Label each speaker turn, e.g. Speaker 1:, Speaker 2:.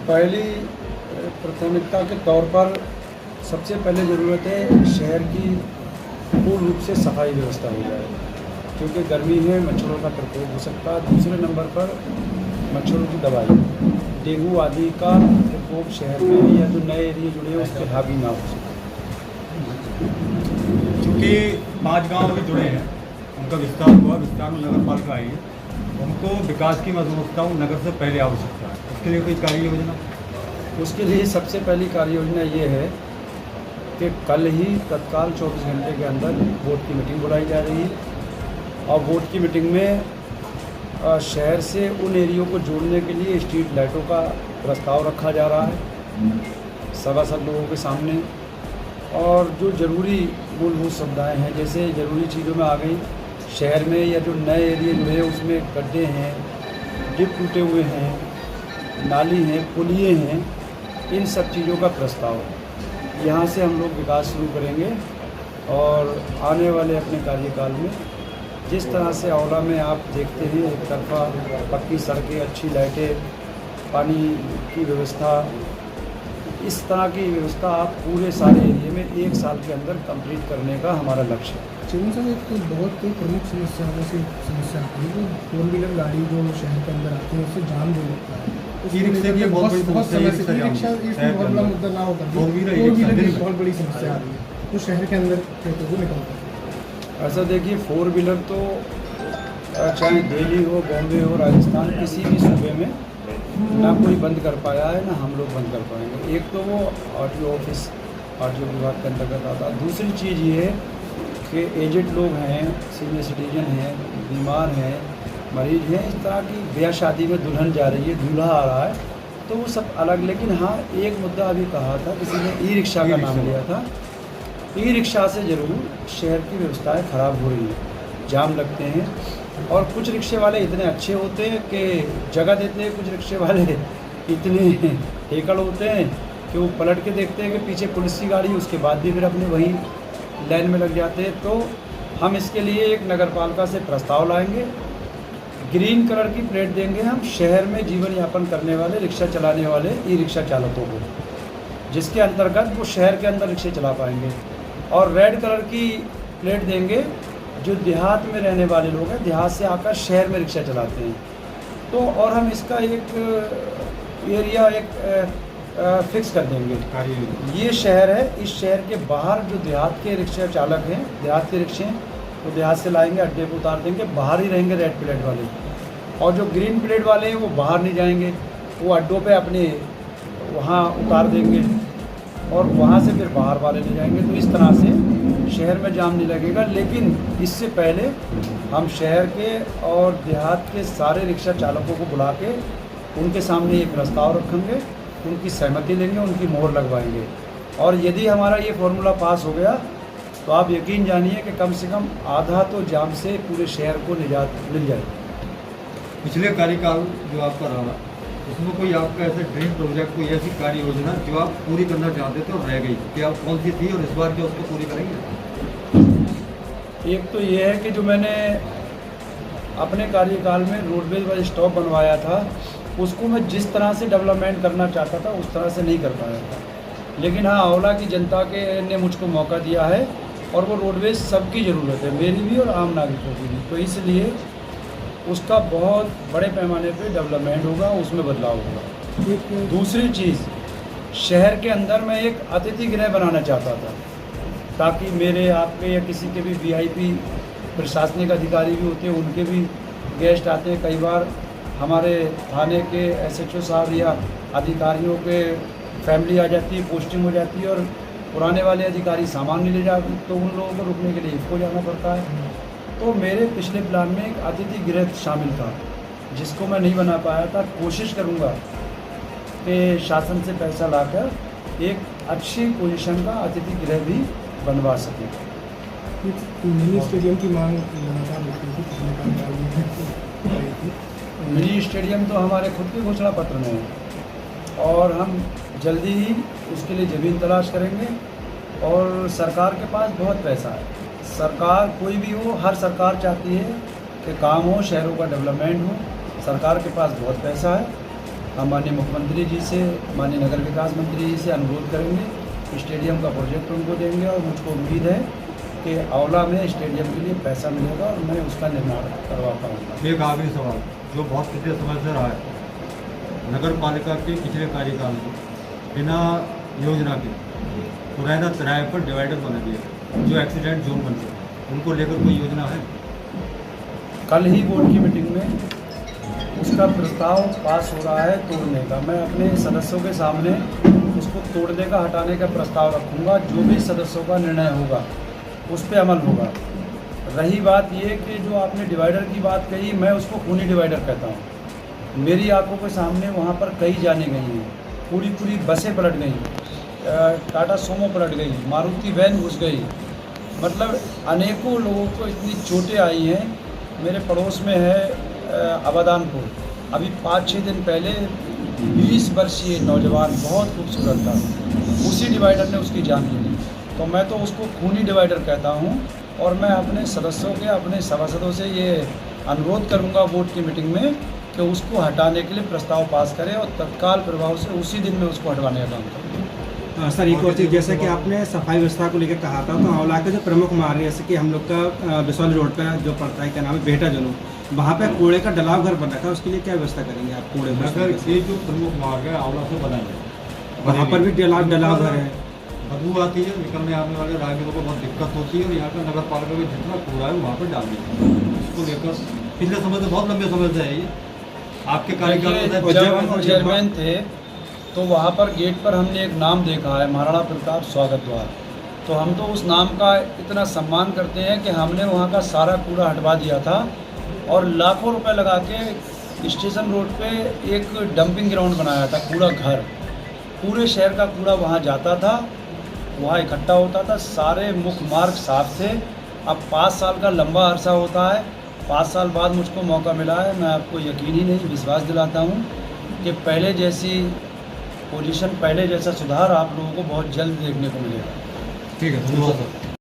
Speaker 1: पहली प्राथमिकता के तौर पर सबसे पहले ज़रूरत है शहर की पूर्ण रूप से सफाई व्यवस्था हो जाए, क्योंकि गर्मी है, मच्छरों का प्रकोप हो सकता है। दूसरे नंबर पर मच्छरों की दवाई, डेंगू आदि का प्रकोप शहर में या जो नए एरिए जुड़े हैं उसके हावी ना हो सके।
Speaker 2: क्योंकि 5 गांव अभी जुड़े हैं, उनका विस्तार हुआ, विस्तार में नगर पालिका आई है, उनको विकास की मजबूतता नगर से पहले आवश्यकता है। उसके लिए कोई कार्य योजना?
Speaker 1: उसके लिए सबसे पहली कार्य योजना ये है कि कल ही तत्काल 24 घंटे के अंदर बोर्ड की मीटिंग बुलाई जा रही है और बोर्ड की मीटिंग में शहर से उन एरियो को जोड़ने के लिए स्ट्रीट लाइटों का प्रस्ताव रखा जा रहा है सभासद लोगों के सामने। और जो ज़रूरी मूलभूत सुविधाएँ हैं, जैसे ज़रूरी चीज़ों में आ गई शहर में या जो नए एरिए जो है उसमें गड्ढे हैं, डिप टूटे हुए हैं, नाली हैं, पुलिये हैं, इन सब चीज़ों का प्रस्ताव यहाँ से हम लोग विकास शुरू करेंगे। और आने वाले अपने कार्यकाल में जिस तरह से औला में आप देखते हैं एक तरफा पक्की सड़कें, अच्छी लाइटें, पानी की व्यवस्था, इस तरह की व्यवस्था आप पूरे सारे एरिए में 1 साल के अंदर कंप्लीट करने का हमारा लक्ष्य है।
Speaker 3: चिमन साहब, एक तो बहुत कोई प्रमुख समस्या में से समस्या आती है कि 4 व्हीलर गाड़ी जो शहर के अंदर आती है उससे जाम जो लगता है, बहुत समय से ई-रिक्शा इसमें बहुत बड़ा मुद्दा ना होकर 4 व्हीलर की बहुत बड़ी समस्या आ रही है तो शहर के अंदर खेतों को निकलता है।
Speaker 1: ऐसा देखिए, 4 व्हीलर तो चाहे दिल्ली हो, बॉम्बे हो, राजस्थान, किसी भी सूबे में ना कोई बंद कर पाया है, ना हम लोग बंद कर पाएंगे। एक तो वो आरटीओ ऑफिस, आरटीओ विभाग के अंतर्गत आता है। दूसरी चीज़ ये है कि एजेड लोग हैं, सीनियर सिटीजन हैं, बीमार हैं, मरीज हैं, इस तरह की ब्याह शादी में दुल्हन जा रही है, दूल्हा आ रहा है, तो वो सब अलग। लेकिन हाँ, एक मुद्दा अभी कहा था, किसी ने ई-रिक्शा का नाम लिया था। ई-रिक्शा से ज़रूर शहर की व्यवस्थाएं ख़राब हो रही हैं, जाम लगते हैं। और कुछ रिक्शे वाले इतने अच्छे होते हैं कि जगह देते हैं, कुछ रिक्शे वाले इतने हेकड़ होते हैं कि वो पलट के देखते हैं कि पीछे पुलिस की गाड़ी, उसके बाद भी फिर अपने वही लाइन में लग जाते हैं। तो हम इसके लिए एक नगर पालिका से प्रस्ताव लाएंगे, ग्रीन कलर की प्लेट देंगे हम शहर में जीवन यापन करने वाले रिक्शा चलाने वाले ई-रिक्शा चालकों को, जिसके अंतर्गत वो शहर के अंदर रिक्शे चला पाएंगे। और रेड कलर की प्लेट देंगे जो देहात में रहने वाले लोग हैं, देहात से आकर शहर में रिक्शा चलाते हैं। तो और हम इसका एक एरिया फिक्स कर देंगे। ये शहर है, इस शहर के बाहर जो देहात के रिक्शा चालक हैं, देहात के रिक्शे हैं, वो देहात से लाएंगे, अड्डे पर उतार देंगे, बाहर ही रहेंगे रेड प्लेट वाले। और जो ग्रीन प्लेट वाले हैं वो बाहर नहीं जाएंगे, वो अड्डों पे अपने वहाँ उतार देंगे और वहाँ से फिर बाहर वाले ले जाएंगे। तो इस तरह से शहर में जाम नहीं लगेगा। लेकिन इससे पहले हम शहर के और देहात के सारे रिक्शा चालकों को बुला के उनके सामने एक प्रस्ताव रखेंगे, उनकी सहमति लेंगे, उनकी मोहर लगवाएंगे। और यदि हमारा ये फॉर्मूला पास हो गया तो आप यकीन जानिए कि कम से कम आधा तो जाम से पूरे शहर को निजात मिल जाएगी।
Speaker 2: पिछले कार्यकाल जो आपका रहा, उसमें कोई आपका ऐसा ड्रीम प्रोजेक्ट, कोई ऐसी कार्य योजना जो आप पूरी करना चाहते थे और रह गई, क्या कौन सी थी और इस बार क्या उसको पूरी करेंगे?
Speaker 1: एक तो ये है कि जो मैंने अपने कार्यकाल में रोडवेज वाला स्टॉप बनवाया था, उसको मैं जिस तरह से डेवलपमेंट करना चाहता था उस तरह से नहीं कर पाया था। लेकिन हाँ, औला की जनता के ने मुझको मौका दिया है और वो रोडवेज सबकी ज़रूरत है, मेरी भी और आम नागरिकों की भी। तो इसलिए उसका बहुत बड़े पैमाने पे डेवलपमेंट होगा, उसमें बदलाव होगा। दूसरी चीज़, शहर के अंदर मैं एक अतिथि गृह बनाना चाहता था, ताकि मेरे आपके या किसी के भी वीआईपी प्रशासनिक अधिकारी भी होते हैं, उनके भी गेस्ट आते हैं। कई बार हमारे थाने के एसएचओ साहब या अधिकारियों के फैमिली आ जाती है, पोस्टिंग हो जाती है और पुराने वाले अधिकारी सामान नहीं ले जाते, तो उन लोगों को रुकने के लिए इसको जाना पड़ता है। तो मेरे पिछले प्लान में एक अतिथि गृह शामिल था, जिसको मैं नहीं बना पाया था। कोशिश करूंगा कि शासन से पैसा लाकर एक अच्छी पोजीशन का अतिथि गृह भी बनवा सकें।
Speaker 3: मिनी स्टेडियम की मांग लगातार
Speaker 1: मिनी स्टेडियम तो हमारे खुद के घोषणा पत्र में है और हम जल्दी ही उसके लिए ज़मीन तलाश करेंगे। और सरकार के पास बहुत पैसा है, सरकार कोई भी हो, हर सरकार चाहती है कि काम हो, शहरों का डेवलपमेंट हो। सरकार के पास बहुत पैसा है हम माननीय मुख्यमंत्री जी से, माननीय नगर विकास मंत्री जी से अनुरोध करेंगे, स्टेडियम का प्रोजेक्ट उनको देंगे और मुझको उम्मीद है कि औला में स्टेडियम के लिए पैसा मिलेगा और मैं उसका निर्माण करवा पाऊँगा।
Speaker 2: एक आखिरी सवाल जो बहुत पिछले समय से रहा है, नगर पालिका के पिछले कार्यकाल में बिना योजना के पुराना किराए पर डिवाइडर बना दिया जो एक्सीडेंट जोन बन सके, उनको लेकर कोई योजना है?
Speaker 1: कल ही बोर्ड की मीटिंग में उसका प्रस्ताव पास हो रहा है तोड़ने का। मैं अपने सदस्यों के सामने उसको तोड़ने का, हटाने का प्रस्ताव रखूँगा। जो भी सदस्यों का निर्णय होगा उस पर अमल होगा। रही बात ये कि जो आपने डिवाइडर की बात कही, मैं उसको खूनी डिवाइडर कहता हूँ। मेरी आंखों के सामने वहाँ पर कई जाने गई हैं, पूरी बसें पलट गई, टाटा सोमो पलट गई, मारुति वैन घुस गई, मतलब अनेकों लोगों को इतनी चोटें आई हैं। मेरे पड़ोस में है अबदानपुर, अभी 5-6 दिन पहले 20 वर्षीय नौजवान बहुत खूबसूरत था, उसी डिवाइडर ने उसकी जान ले ली। तो मैं तो उसको खूनी डिवाइडर कहता हूँ और मैं अपने सदस्यों के, अपने सभासदों से ये अनुरोध करूँगा बोर्ड की मीटिंग में कि उसको हटाने के लिए प्रस्ताव पास करें और तत्काल प्रभाव से उसी दिन में उसको हटवाने का काम करें।
Speaker 4: सर एक और चीज़, जैसे कि आपने सफाई व्यवस्था को लेकर कहा था, तो औला के जो प्रमुख मार्ग जैसे कि हम लोग का बिसौली रोड पर जो पड़ता है, क्या नाम है, बेहटा जनू, वहाँ पे कूड़े का डलाव घर बन रखा है, उसके लिए क्या व्यवस्था करेंगे आप? कूड़े
Speaker 2: नगर के जो प्रमुख मार्ग है आंवला से बनाए,
Speaker 4: वहाँ पर भी डलाव घर है,
Speaker 2: बदबू आती है, निकलने आने वाले राहगीरों को बहुत दिक्कत होती है और यहाँ का नगर पालिका में जितना कूड़ा है वहाँ पर डाल दीजिए। इसको लेकर पिछले समय से, बहुत लंबे समय से है ये आपके कार्यकाल में।
Speaker 1: जब हम चेयरमैन थे तो वहाँ पर गेट पर हमने एक नाम देखा है, महाराणा प्रताप स्वागत द्वार। तो हम तो उस नाम का इतना सम्मान करते हैं कि हमने वहाँ का सारा कूड़ा हटवा दिया था और लाखों रुपए लगा के स्टेशन रोड पे एक डंपिंग ग्राउंड बनाया था, कूड़ा घर। पूरे शहर का कूड़ा वहाँ जाता था, वहाँ इकट्ठा होता था, सारे मुख्य मार्ग साफ थे। अब 5 साल का लंबा अरसा होता है, 5 साल बाद मुझको मौका मिला है। मैं आपको यकीन ही नहीं, विश्वास दिलाता हूँ कि पहले जैसी पोजीशन, पहले जैसा सुधार आप लोगों को बहुत जल्द देखने को मिलेगा।
Speaker 2: ठीक है, धन्यवाद सर।